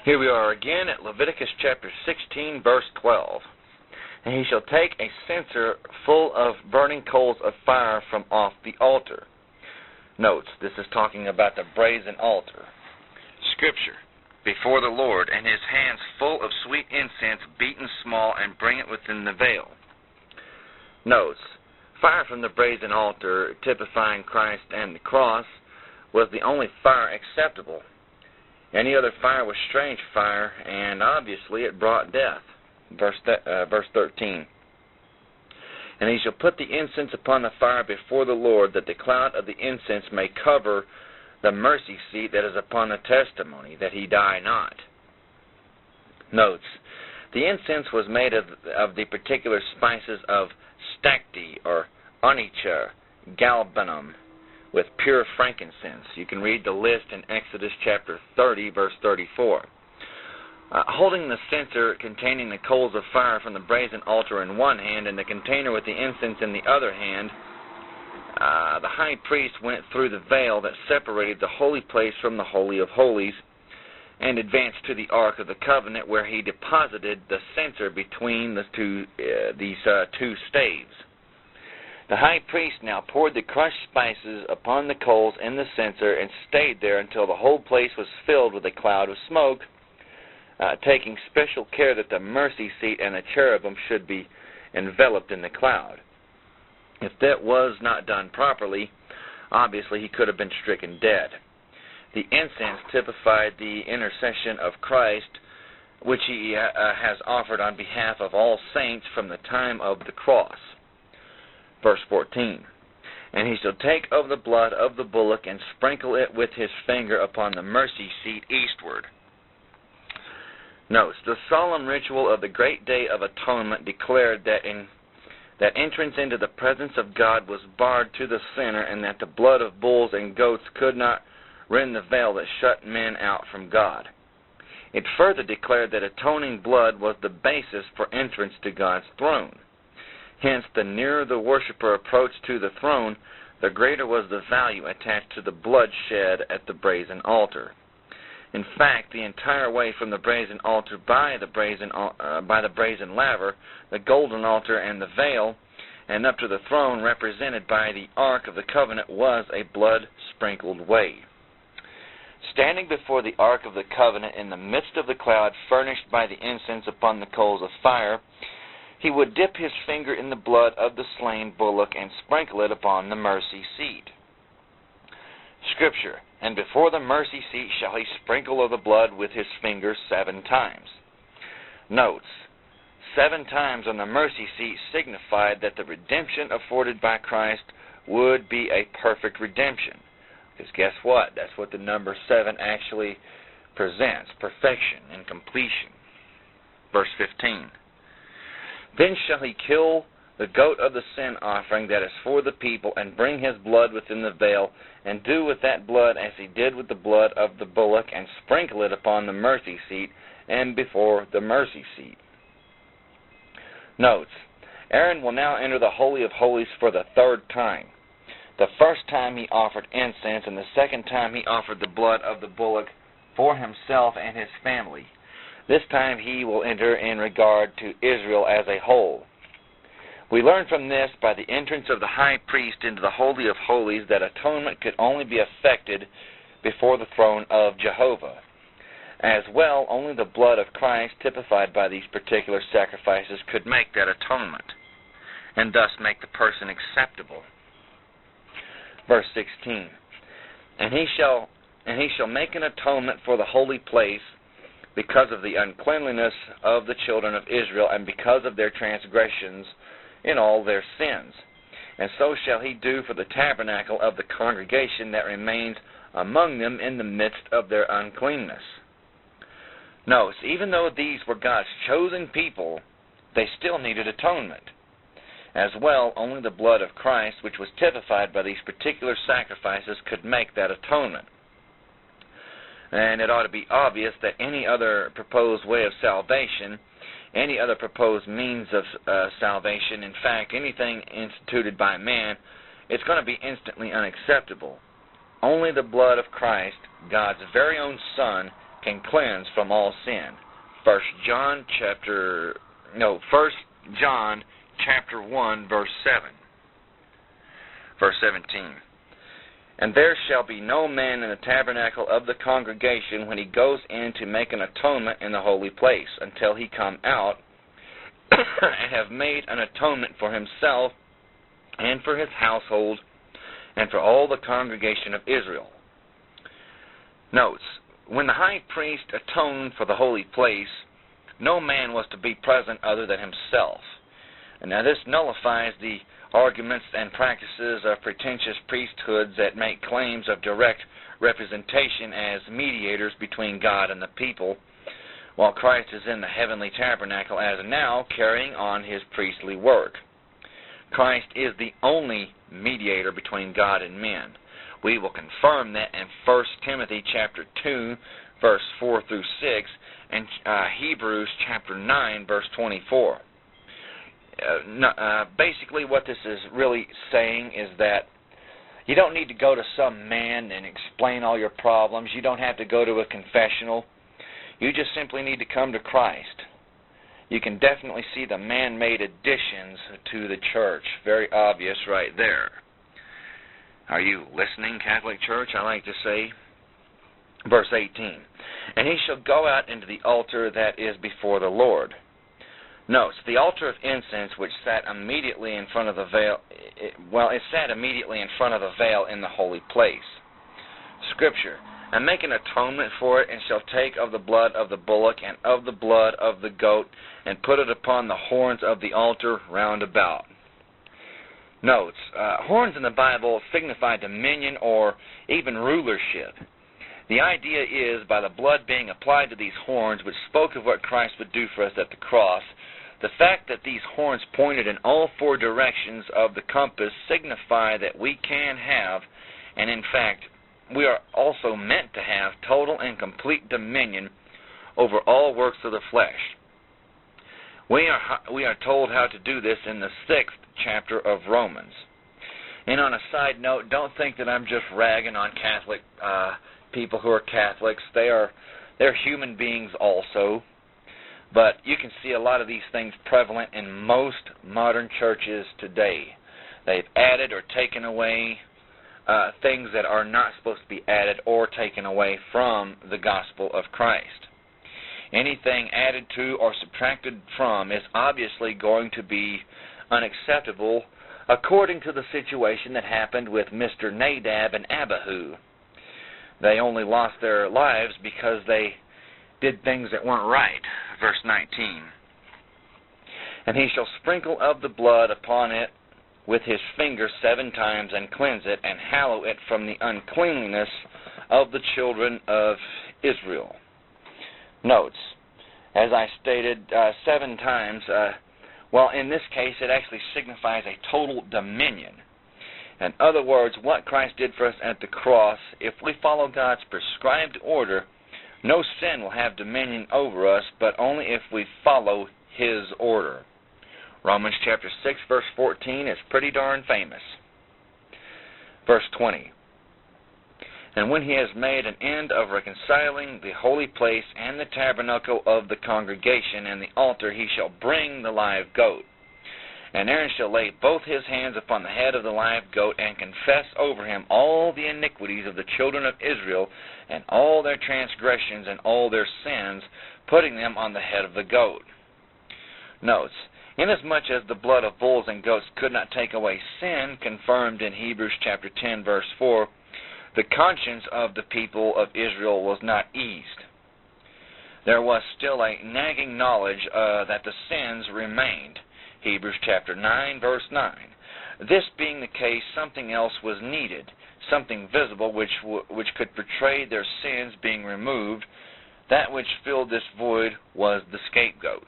Here we are again at Leviticus chapter 16, verse 12. And he shall take a censer full of burning coals of fire from off the altar. Notes, this is talking about the brazen altar. Scripture, before the Lord, and his hands full of sweet incense, beaten small, and bring it within the veil. Notes, fire from the brazen altar, typifying Christ and the cross, was the only fire acceptable. Any other fire was strange fire, and obviously it brought death. Verse 13. And he shall put the incense upon the fire before the Lord, that the cloud of the incense may cover the mercy seat that is upon the testimony, that he die not. Notes, the incense was made of the particular spices of stacte, or onycha, galbanum, with pure frankincense. You can read the list in Exodus chapter 30, verse 34. Holding the censer containing the coals of fire from the brazen altar in one hand and the container with the incense in the other hand, the high priest went through the veil that separated the holy place from the Holy of Holies and advanced to the Ark of the Covenant, where he deposited the censer between these two staves. The high priest now poured the crushed spices upon the coals in the censer and stayed there until the whole place was filled with a cloud of smoke, taking special care that the mercy seat and the cherubim should be enveloped in the cloud. If that was not done properly, obviously he could have been stricken dead. The incense typified the intercession of Christ, which he has offered on behalf of all saints from the time of the cross. Verse 14. And he shall take of the blood of the bullock and sprinkle it with his finger upon the mercy seat eastward. Notice, the solemn ritual of the great day of atonement declared that entrance into the presence of God was barred to the sinner, and that the blood of bulls and goats could not rend the veil that shut men out from God. It further declared that atoning blood was the basis for entrance to God's throne. Hence, the nearer the worshiper approached to the throne, the greater was the value attached to the blood shed at the brazen altar. In fact, the entire way from the brazen altar by the brazen laver, the golden altar and the veil, and up to the throne represented by the Ark of the Covenant, was a blood-sprinkled way. Standing before the Ark of the Covenant in the midst of the cloud furnished by the incense upon the coals of fire, he would dip his finger in the blood of the slain bullock and sprinkle it upon the mercy seat. Scripture, and before the mercy seat shall he sprinkle of the blood with his finger 7 times. Notes, 7 times on the mercy seat signified that the redemption afforded by Christ would be a perfect redemption. Because guess what? That's what the number 7 actually presents, perfection and completion. Verse 15. Then shall he kill the goat of the sin offering that is for the people, and bring his blood within the veil, and do with that blood as he did with the blood of the bullock, and sprinkle it upon the mercy seat and before the mercy seat. Notes, Aaron will now enter the Holy of Holies for the 3rd time. The first time he offered incense, and the second time he offered the blood of the bullock for himself and his family. This time he will enter in regard to Israel as a whole. We learn from this, by the entrance of the high priest into the Holy of Holies, that atonement could only be effected before the throne of Jehovah. As well, only the blood of Christ, typified by these particular sacrifices, could make that atonement, and thus make the person acceptable. Verse 16. And he shall make an atonement for the holy place, because of the uncleanliness of the children of Israel, and because of their transgressions in all their sins. And so shall he do for the tabernacle of the congregation that remains among them in the midst of their uncleanness. Notice, even though these were God's chosen people, they still needed atonement. As well, only the blood of Christ, which was typified by these particular sacrifices, could make that atonement. And it ought to be obvious that any other proposed way of salvation, any other proposed means of salvation, in fact, anything instituted by man, it's going to be instantly unacceptable. Only the blood of Christ, God's very own Son, can cleanse from all sin. 1 John chapter 1, verse 7. Verse 17. And there shall be no man in the tabernacle of the congregation when he goes in to make an atonement in the holy place, until he come out and have made an atonement for himself and for his household and for all the congregation of Israel. Notes, when the high priest atoned for the holy place, no man was to be present other than himself. And now this nullifies the arguments and practices of pretentious priesthoods that make claims of direct representation as mediators between God and the people, while Christ is in the heavenly tabernacle as now, carrying on his priestly work. Christ is the only mediator between God and men. We will confirm that in 1 Timothy chapter 2, verse 4 through 6, and Hebrews chapter 9, verse 24. Basically what this is really saying is that you don't need to go to some man and explain all your problems. You don't have to go to a confessional. You just simply need to come to Christ. You can definitely see the man-made additions to the church. Very obvious right there. Are you listening, Catholic Church? I like to say. Verse 18. And he shall go out into the altar that is before the Lord. Note, the altar of incense which sat immediately in front of the veil, it sat immediately in front of the veil in the holy place. Scripture. And make an atonement for it, and shall take of the blood of the bullock and of the blood of the goat, and put it upon the horns of the altar round about. Notes, horns in the Bible signify dominion or even rulership. The idea is, by the blood being applied to these horns, which spoke of what Christ would do for us at the cross, the fact that these horns pointed in all four directions of the compass signify that we can have, and in fact, we are also meant to have total and complete dominion over all works of the flesh. We are told how to do this in the 6th chapter of Romans. And on a side note, don't think that I'm just ragging on Catholic people who are Catholics. They're human beings also. But you can see a lot of these things prevalent in most modern churches today. They've added or taken away things that are not supposed to be added or taken away from the gospel of Christ. Anything added to or subtracted from is obviously going to be unacceptable according to the situation that happened with Mr. Nadab and Abihu. They only lost their lives because they did things that weren't right. Verse 19. And he shall sprinkle of the blood upon it with his finger 7 times, and cleanse it, and hallow it from the uncleanliness of the children of Israel. Notes, as I stated 7 times, in this case it actually signifies a total dominion. In other words, what Christ did for us at the cross, if we follow God's prescribed order, no sin will have dominion over us, but only if we follow his order. Romans chapter 6, verse 14 is pretty darn famous. Verse 20. And when he has made an end of reconciling the holy place and the tabernacle of the congregation and the altar, he shall bring the live goat. And Aaron shall lay both his hands upon the head of the live goat, and confess over him all the iniquities of the children of Israel, and all their transgressions and all their sins, putting them on the head of the goat. Notes, inasmuch as the blood of bulls and goats could not take away sin, confirmed in Hebrews chapter 10, verse 4, the conscience of the people of Israel was not eased. There was still a nagging knowledge that the sins remained. Hebrews chapter 9, verse 9. This being the case, something else was needed, something visible which could portray their sins being removed. That which filled this void was the scapegoat.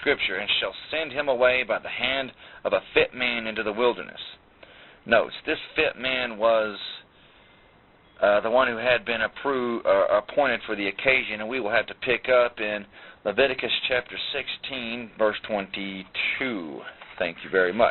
Scripture, and shall send him away by the hand of a fit man into the wilderness. Notes, this fit man was the one who had been appointed for the occasion, and we will have to pick up in Leviticus chapter 16, verse 22. Thank you very much.